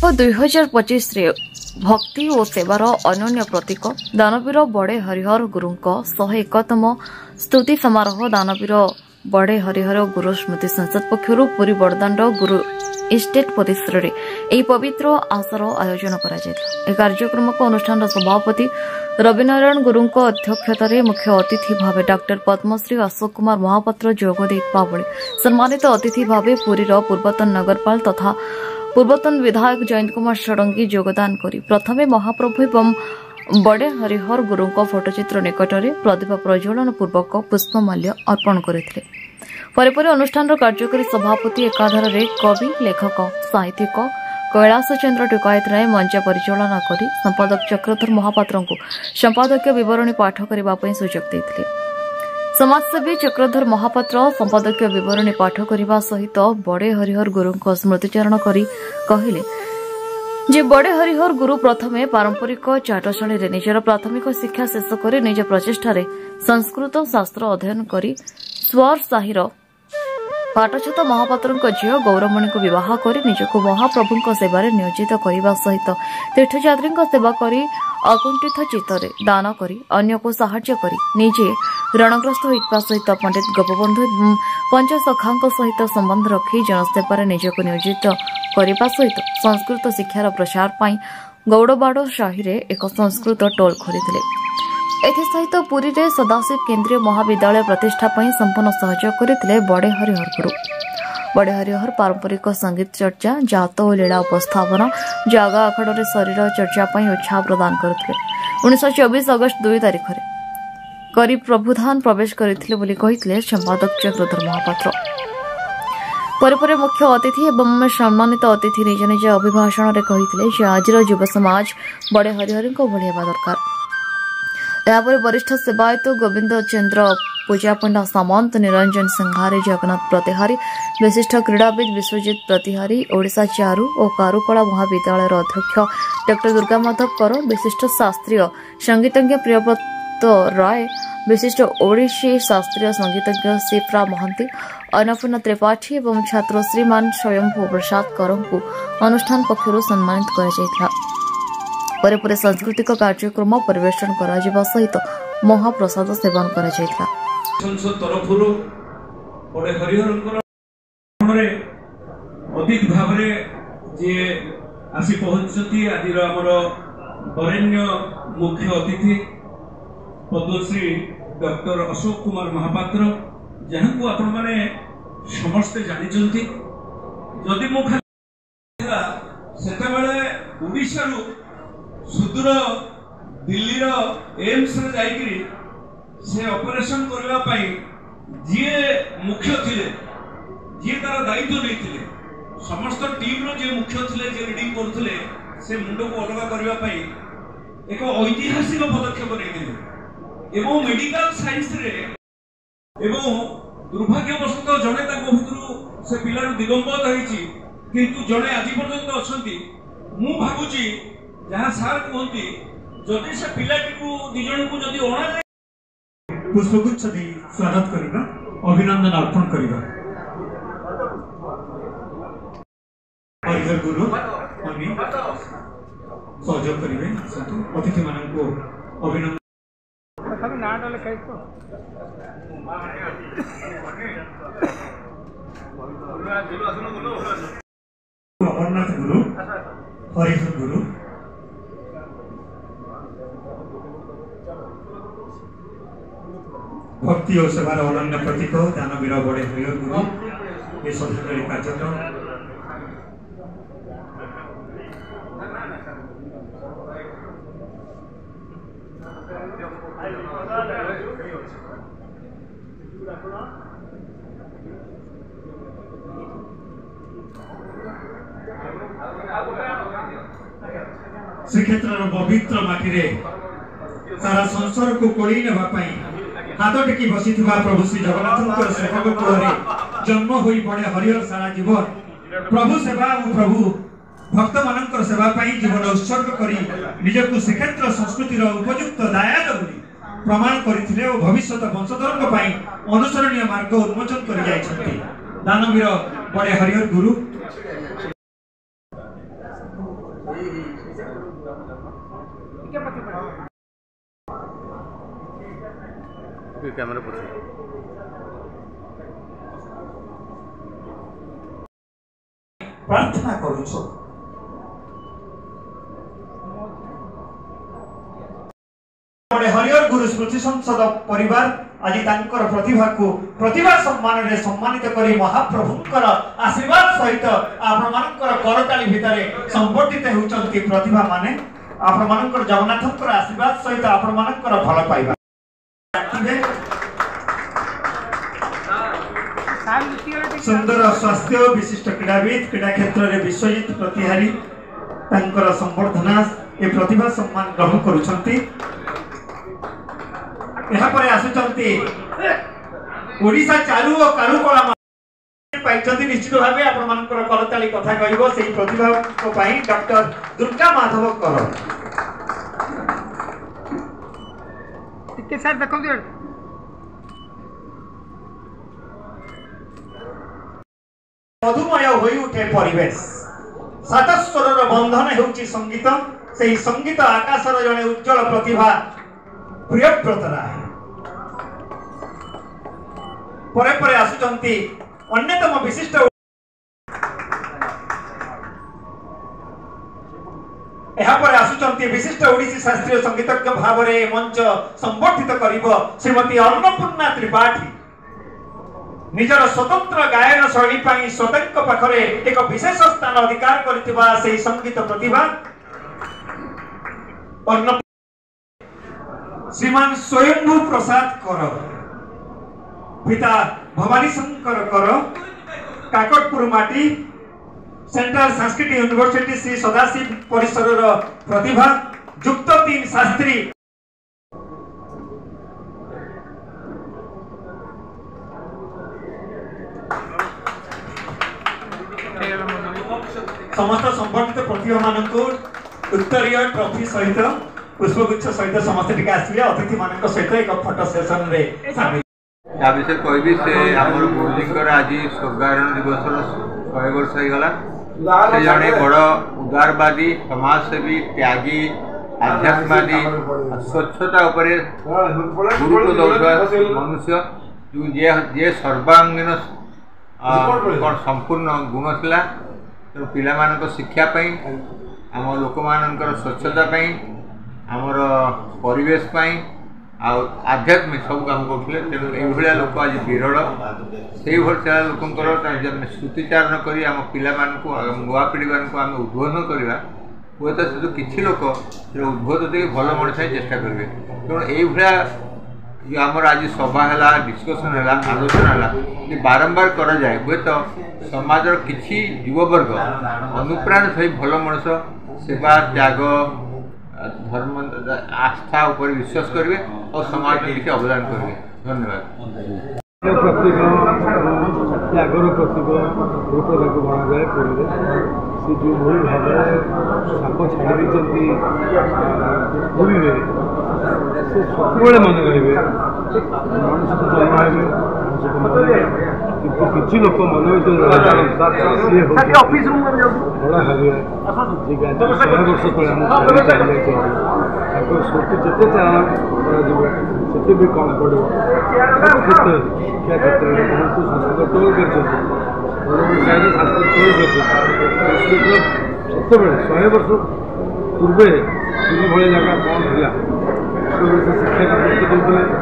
2025 भक्ति और सेवार अनन्य प्रतीक दानवीर बड़े हरिहर गुरु 101तम स्तुति समारोह दानवीर बड़े हरिहर गुरु स्मृति संसद पक्षर पुरी बड़दाण्ड गुरु इस्टेट परिसर में यह पवित्र आसर आयोजन कर कार्यक्रम को अनुष्ठान सभापति रविनारायण गुरु अध्यक्षतार मुख्य अतिथि भाव डॉक्टर पद्मश्री अशोक कुमार महापात्र जोग देता बेले सम्मानित अतिथि भाव पुरीर पूर्वतन नगरपाल तथा पूर्वतन विधायक जयंत कुमार षडंगी योगदान करी प्रथमे महाप्रभु एवं बड़े हरिहर गुरु फोटोचित्र निकट में प्रदीप प्रज्वलन पूर्वक पुष्पमाल्य अर्पण करते अनुष्ठान कार्यकारी सभापति एकाधार कवि लेखक साहित्यिक कैलाश चंद्र टिकायत राय मंच परिचालना कर संपादक चक्रधर महापात्र संपादकीय विवरणी पाठ करने सुजोग देते समाजसेवी चक्रधर महापात्र संपादकीय विवरणी पाठ करने सहित बड़े हरिहर गुरु स्मृतिचारण कर कहले जे बड़े हरिहर गुरु प्रथमे पारंपरिक चाटशाली निजर प्राथमिक शिक्षा शेष कर निज प्रचेष्टार संस्कृत शास्त्र अध्ययन कर स्वर साहिर पाटछत महापात्र झील गौरमणि को विवाह कर निजक महाप्रभु सेवार नियोजित करने सहित तीर्थयात्री सेवा कर अकुंठित चित्तरे दान कर अन्य को साहाय्य कर निजे रणग्रस्त होता सहित पंडित गोपबंधु एवं पंचसखा सहित संबंध रखी जनसेवार निजक नियोजित करने सहित संस्कृत शिक्षार प्रसार पाई गौड़बाड़ साहि एक संस्कृत टोल खोली एसहित पुरी रे सदाशिव केन्द्रीय महाविद्यालय प्रतिष्ठा संपूर्ण सहयोग करते बड़े हरिहर गुरु बड़े हरिहर पारंपरिक संगीत चर्चा जात और लीला उपस्थापना जागा आखड़ शरीर चर्चा उत्साह प्रदान करते 1924 अगस्त 2 तारिख करी प्रभुधान प्रवेश करते संपादक चक्रधर महापात्र पर मुख्य अतिथि एवं सम्मानित अतिथि निज निज अभिभाषण में कहते आज युव समाज बड़े हरिहर भली हेबा दरकार। यापर वरिष्ठ सेवायत गोविंद चंद्र पूजा पंडा सामंत निरंजन सिंहारी जगन्नाथ प्रतिहारी विशिष्ट क्रीड़ाविद विश्वजित प्रतिहारी ओडिशा चारु और कारुकला महाविद्यालय अध्यक्ष डॉक्टर दुर्गा माधव कर विशिष्ट शास्त्रीय संगीतज्ञ प्रियव्रत राय विशिष्ट ओडिशी शास्त्रीय संगीतज्ञ शिप्रा महंती अन्नपूर्णा त्रिपाठी और छात्र श्रीमान स्वयंभू प्रसाद कर अनुष्ठान पक्षर सम्मानित कर पर सांस्कृतिक कार्यक्रम परिवेषण करा सहित महाप्रसाद सेवन करा संसद तरफ बड़े हरिहर अतिथि भाव जे आसी पहुंचती आज आमर वरेण्य मुख्य अतिथि पद्मश्री डॉक्टर अशोक कुमार महापात्र जहाँ को आपण माने समस्ते जानिचंती जदि मु सेतेबेले ओडिशा सुदूर दिल्ली एम्स रे जाइकरी से ऑपरेशन करबा पई जे मुख्य थिले जे तार दायित्व लेथिले समस्त टीम रो जे मुख्य थिले जे रीडिंग करथिले से मुंडो को अलग करबा पई एक ऐतिहासिक पदक्षेप नेथिले एवं मेडिकल साइंस रे एवं दुर्भाग्यवशत जने ताको भितरु से पिलार दिगंबत होईची किंतु जने आज पर्यंत अछंती मु भाबुची जहाँ सार कहती जदि से पिलाटी को दिजन को जदि अणा पुष्पगुच्छ दी स्वागत करिबा अभिनंदन अर्पण करिबा हरिहर गुरु अनि सहयोग करिवे अतिथि मानन को अभिनंदन सब नाट ले कहि तो अमरनाथ गुरु हरिहर गुरु भक्ति और सेवार अनन्य प्रतीक दानवीर बड़े हरिहर गुरु ये सदस्यकारी कार्यक्रम श्रीक्षेत्र पवित्र माटी सारा संसार को कोड़ी ने हाथ टेकी बसी प्रभु श्री जगन्नाथ सेवक कूल जन्म हो बड़े हरिहर सारा जीवन प्रभु सेवा और प्रभु भक्त मान सेवा जीवन उत्सर्ग कर निजक श्रीक्षेत्र संस्कृतिर उपयुक्त दायाद प्रमाण करते भविष्य वंशधर अनुसरणीय मार्ग उन्मोचन कर दानवीर बड़े हरिहर गुरु कैमरा पछे प्रार्थना करूछु बड़े हरिहर गुरु स्मृति संसद परिवार आज तांकर प्रतिभा सम्मान रे सम्मानित करी महाप्रभुंकर आशीर्वाद सहित आपण मानकर करताली भितरे संबर्धित होउचंती प्रतिभा माने आपण मानकर जगन्नाथंकर आशीर्वाद सहित आपण मानकर भल पाइबा सुंदर स्वास्थ्य विशिष्ट क्रीड़ाविद क्रीड़ा क्षेत्र में विश्वजित प्रतिहारी तांकर संबर्धना ए प्रतिभा सम्मान ग्रहण करुछंती यहाँ पर आसुचंती ओडिशा चालू और कारू कला पाइछंती निश्चित भाबे आपण मानकर करताली कथा कहइबो सेही प्रतिभा को पाई डॉक्टर दुर्गा माधव कर टिके सर देखो मधुमय होई उठे परिवेश सात स्वर बंधन हेउची संगीत सेही संगीत आकाशर जने उज्जवल प्रतिभा प्रियव्रत राय परे परे आसुचंती अन्यतम विशिष्ट यहाँ पर आसुचंती विशिष्ट ओडिसी शास्त्रीय संगीतज्ञ भाव में मंच संबर्धित करिब श्रीमती अन्नपूर्णा त्रिपाठी निजर स्वतंत्र गायन शैली पाई स्वतंत्र पाखरे एक विशेष स्थान अधिकार करथिबा सेही संगीत प्रतिभा श्रीमान स्वयंभू प्रसाद कर पिता भवानी शंकर कर काकटपुर माटी सेंट्रल संस्कृत यूनिवर्सिटी श्री सदाशिव परिसर प्रतिभा युक्त 3 शास्त्री समस्त संबंधित प्रतिभा मान उत्तरीय ट्रॉफी सहित पुष्पगुच्छ सहित समस्त टिके आसिले अतिथि मान सहित एक फोटो सेशन रे सामिल या विषय कहबी से हमर गुरुजीकर आज स्वर्गारोहण दिवस 100 वर्ष हो गला से जने बड़ उदारवादी समाजसेवी त्यागी आध्यात्मवादी स्वच्छता उपरे गुरुत्व दौरा मनुष्य जे सर्वांगीन संपूर्ण गुण थिला तो पिला मानक शिक्षा पाई आम लोक मानकर स्वच्छता पाई आमर परिवेश पाई आध्यात्मिक सब काम करते तेणु ये लोक आज विरल से भाया लोकर श्रुतिचारण कर आम पिला नुआ पीढ़ी मानक आम उद्बोधन करवा हुए तो से किसी लोक उद्बोध देख भल मनीष चेष्टा करेंगे तेणु ये जो आमर आज सभा है डिस्कसन है आलोचना है बारंबार करा जाए हुए तो समाज किसी युववर्ग अनुप्राणित हो भल मनीष सेवा त्याग धर्म आस्था ऊपर विश्वास करेंगे और समाज में किसी अवदान करेंगे। धन्यवाद। त्यागर प्रतीक रूप बना जाए पुरी से जो भूल भाव साप छाड़ी पुरी से सब मन रहे मनुष्य तो जन्म है किंतु किसी लोक मन बड़ा हरिया 100 वर्ष तले स्मृति जिते चारण से भी कम पड़ो सब क्षेत्र शिक्षा क्षेत्र में संस्कृत टोल कर संस्कृत टोल कर 100 वर्ष पूर्वे पूर्व भाई जगह कौन था शिक्षा के गुरुत्व देते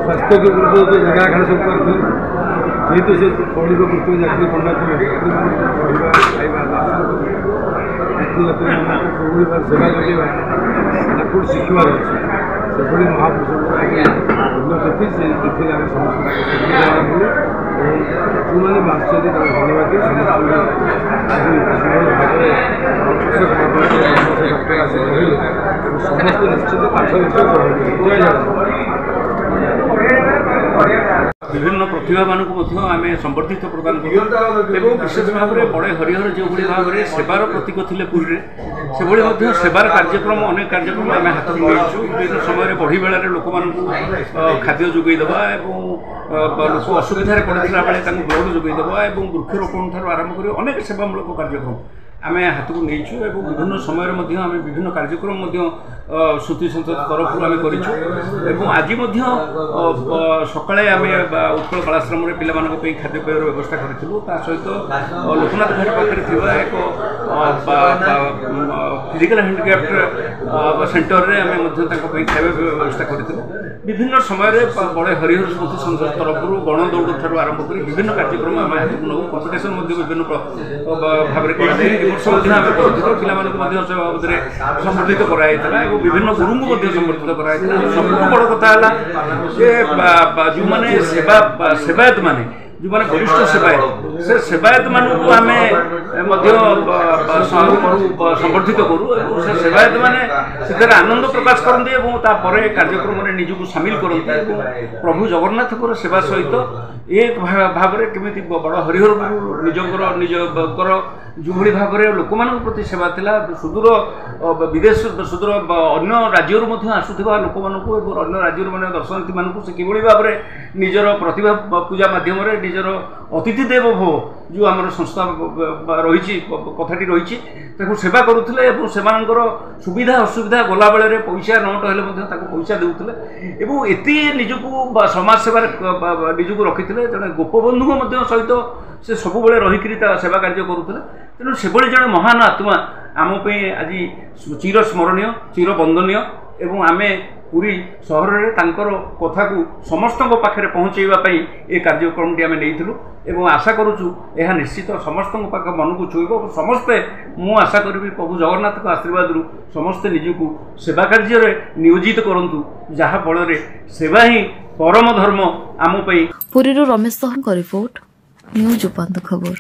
स्वास्थ्य के गुरुत्व देते जगह खाने सब करते जेहेतु से पौलिक वृत्ति में जाती पढ़ना पढ़ा खाଇବା सेवा जगह शिखबार अच्छे से महापुरुष उन्नति से देखिए आम समस्त जो मैंने आश्चर्य धन्यवाद समस्त निश्चित पाठ जय विभिन्न प्रतिभा मानक आम संबर्धित प्रदान करूँ विशेष भाव में बड़े हरिहर जो भाव में सेवार प्रतीक थे पुरी से सेवार कार्यक्रम अनेक कार्यक्रम आम हाथ में विभिन्न समय बढ़ी बेलार लोक खाद्य जोगईदेवा लोक असुविधा पड़ता बेले ब्लड जोगईदेवा वृक्षरोपण ठार आरंभ कर अनेक सेवामूलक कार्यक्रम आमे हाथକୁ ନେଇଛୁ ଏବଂ ବିଭିନ୍ନ ସମୟରେ ମଧ୍ୟ ଆମେ ବିଭିନ୍ନ କାର୍ଯ୍ୟକ୍ରମ ମଧ୍ୟ ଶ୍ରୁତି ସଂସଦ ତରଫରୁ ଆମେ କରିଛୁ ଏବଂ ଆଜି ମଧ୍ୟ ସକାଳେ ଆମେ ଉତ୍କଳ ବାଳାଶ୍ରମରେ ପିଲାମାନଙ୍କ ପାଇଁ ଖାଦ୍ୟପେୟର ବ୍ୟବସ୍ଥା କରିଥିଲୁ। ତା ସହିତ ଲୋକନାଥ ଘାଟ ପାଖରେ ଥିବା ଏକ ଫିଜିକାଲ ହ୍ୟାଣ୍ଡିକ୍ୟାପ୍ଟ ସେଣ୍ଟରରେ ଆମେ ମଧ୍ୟ ତାଙ୍କ ପାଇଁ ଖାଇବା ବ୍ୟବସ୍ଥା କରିଥିଲୁ। ବିଭିନ୍ନ ସମୟରେ ବଡ଼େ ହରିହର ସ୍ମୃତି ସଂସଦ ତରଫରୁ ଗଣଦୌଡ଼ ଠାରୁ ଆରମ୍ଭ କରି ବିଭିନ୍ନ କାର୍ଯ୍ୟକ୍ରମ ଆମେ ହାତକୁ ନେଉ। କମ୍ପିଟିସନ୍ ମଧ୍ୟ ବିଭିନ୍ନ ଭାବରେ କରାଯାଏ। ଏ ବର୍ଷ ମଧ୍ୟ ଆମେ କରିଥିଲୁ। ପିଲାମାନଙ୍କୁ ମଧ୍ୟ ସେ ବାବଦରେ ସମ୍ବର୍ଦ୍ଧିତ କରାଯାଇଥିଲା ଏବଂ ବିଭିନ୍ନ ଗୁରୁଙ୍କୁ ମଧ୍ୟ ସମ୍ବର୍ଦ୍ଧିତ କରାଯାଇଥିଲା। ସବୁଠୁ ବଡ଼ କଥା ହେଲା ଯେ ଯେଉଁମାନେ ସେବାୟତ ମାନେ ଯେଉଁମାନେ ବରିଷ୍ଠ ସେବାୟତ ସେ ସେବାୟତ ମାନଙ୍କୁ ଆମେ ମଧ୍ୟ ସମ୍ବର୍ଦ୍ଧିତ କରୁ ଏବଂ ସେ ସେବାୟତ ମାନେ ସେଥିରେ ଆନନ୍ଦ ପ୍ରକାଶ କରନ୍ତି ଏବଂ ତାପରେ କାର୍ଯ୍ୟକ୍ରମରେ ନିଜକୁ ସାମିଲ କରନ୍ତି ଏବଂ ପ୍ରଭୁ ଜଗନ୍ନାଥଙ୍କର ସେବା ସହିତ ଏ ଭାବରେ କେମିତି ବଡ଼ ହରିହର ନିଜଙ୍କର ଯେଉଁଭଳି ଭାବରେ ଲୋକମାନଙ୍କ ପ୍ରତି ସେବା ଥିଲା ସୁଦୂର ବିଦେଶ ସୁଦୂର ଅନ୍ୟ ରାଜ୍ୟରୁ ମଧ୍ୟ ଆସୁଥିବା ଲୋକମାନଙ୍କୁ ଏବଂ ଅନ୍ୟ ରାଜ୍ୟରୁ ମାନେ ଦର୍ଶନାର୍ଥୀମାନଙ୍କୁ ସେ କିଭଳି ଭାବରେ ନିଜର ପ୍ରତିଭା ପୂଜା ମାଧ୍ୟମରେ ନିଜର ଅତିଥି ଦେବ ଭବ ଯେଉଁ ଆମର ସଂସ୍ଥା ରହିଛି କଥାଟି ରହିଛି ତାକୁ ସେବା କରୁଥିଲେ ଏବଂ ସେମାନଙ୍କର ସୁବିଧା ଅସୁବିଧା ଗଲାବେଳରେ ପଇସା ନୋଟ ହେଲେ ମଧ୍ୟ ତାକୁ ପଇସା ଦେଉଥିଲେ ଏବଂ ଏତେ ନିଜକୁ ସମାଜ ସେବାରେ ନିଜକୁ ରଖିଥିଲେ। ଜଣେ ଗୋପବନ୍ଧୁଙ୍କ ମଧ୍ୟ ସହିତ ସେ ସବୁବେଳେ ରହିକରି ତା ସେବା କାର୍ଯ୍ୟ କରୁଥିଲେ। ତେଣୁ ସେଭଳି ଜଣେ ମହାନ ଆତ୍ମା ଆମ ପାଇଁ ଆଜି ଚିର ସ୍ମରଣୀୟ ଚିର ବନ୍ଦନୀୟ ଏବଂ ଆମେ ପୁରୀ ସହରରେ ତାଙ୍କର କଥାକୁ ସମସ୍ତଙ୍କ ପାଖରେ ପହଞ୍ଚାଇବା ପାଇଁ ଏ କାର୍ଯ୍ୟକ୍ରମଟି ଆମେ ନେଇଥିଲୁ ଏବଂ ଆଶା କରୁଛୁ ଏହା ନିଶ୍ଚିତ ସମସ୍ତଙ୍କ ପାଖ ମନକୁ ଛୁଇଁବ। ସମସ୍ତେ ମୁଁ ଆଶା କରିବି ପ୍ରଭୁ ଜଗନ୍ନାଥଙ୍କ ଆଶୀର୍ବାଦରୁ ସମସ୍ତେ ନିଜକୁ ସେବା କାର୍ଯ୍ୟରେ ନିୟୋଜିତ କରନ୍ତୁ ଯାହାଫଳରେ ସେବା ହିଁ ପରମ ଧର୍ମ ଆମ ପାଇଁ। ପୁରୀରୁ ରମେଶ ସାହୁଙ୍କ ରିପୋର୍ଟ ନ୍ୟୁଜ ଉପାନ୍ତ ଖବର।